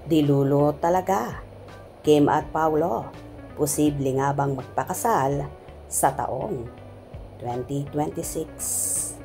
Dilulo talaga. Kim at Paulo, posible nga bang magpakasal sa taong 2026?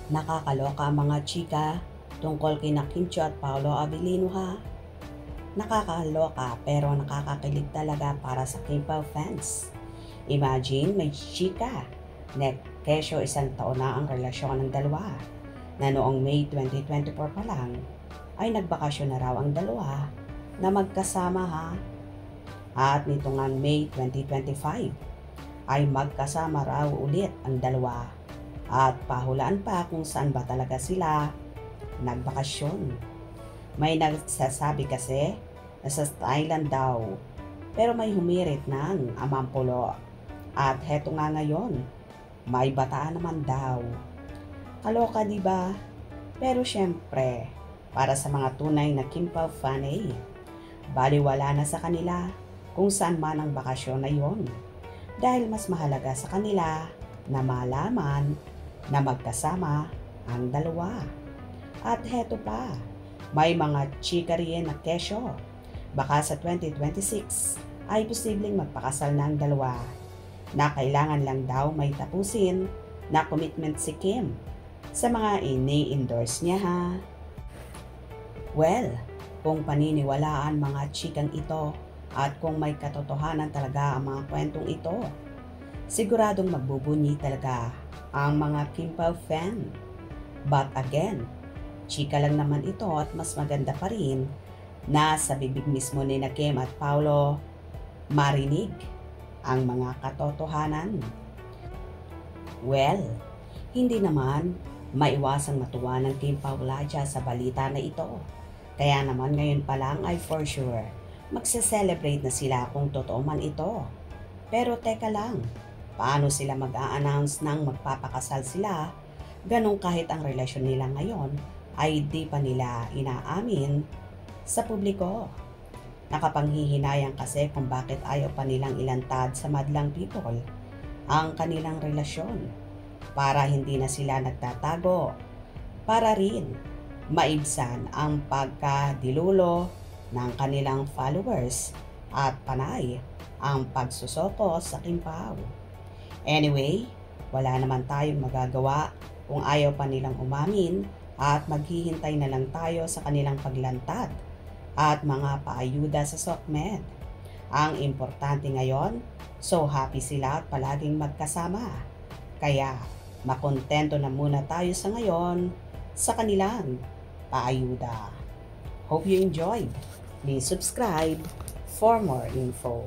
Nakakaloka ang mga chika tungkol kina Kimcho at Paolo Abilino ha. Nakakaloka pero nakakakilig talaga para sa K-pop fans. Imagine may chika na kesyo isang taon na ang relasyon ng dalawa na noong May 2024 pa lang ay nagbakasyon na raw ang dalawa na magkasama ha. At nito nga May 2025 ay magkasama raw ulit ang dalawa. At pahulaan pa kung saan ba talaga sila nagbakasyon. May nagsasabi kasi na sa Thailand daw, pero may humirit ng Amampulo. At heto nga ngayon, may Bataan naman daw. Kaloka diba? Pero syempre, para sa mga tunay na K-pop fan baliwala na sa kanila kung saan man ang bakasyon na yon. Dahil mas mahalaga sa kanila na malaman na magkasama ang dalawa. At heto pa, may mga chika rin na kesyo. Baka sa 2026 ay posibleng magpakasal na ang dalawa na kailangan lang daw may tapusin na commitment si Kim sa mga ini-endorse niya ha. Well, kung paniniwalaan mga chikang ito at kung may katotohanan talaga ang mga kwentong ito, siguradong magbubunyi talaga ang mga K-pop fan. But again, chika lang naman ito at mas maganda pa rin na sa bibig mismo ni Kim at Paulo marinig ang mga katotohanan. Well, hindi naman maiwasang matuwa ng Kim Paulacha sa balita na ito. Kaya naman ngayon pa lang ay for sure magse-celebrate na sila kung totoo man ito. Pero teka lang, paano sila mag-a-announce ng magpapakasal sila? Ganong kahit ang relasyon nila ngayon ay di pa nila inaamin sa publiko. Nakapanghihinayang kasi kung bakit ayaw pa nilang ilantad sa madlang people ang kanilang relasyon para hindi na sila nagtatago, para rin maibsan ang pagkadilulo ng kanilang followers at panay ang pagsusoko sa Kim Pao. Anyway, wala naman tayong magagawa kung ayaw pa nilang umamin at maghihintay na lang tayo sa kanilang paglantad at mga paayuda sa SOCMED. Ang importante ngayon, so happy sila at palaging magkasama. Kaya makontento na muna tayo sa ngayon sa kanilang paayuda. Hope you enjoyed. Please subscribe for more info.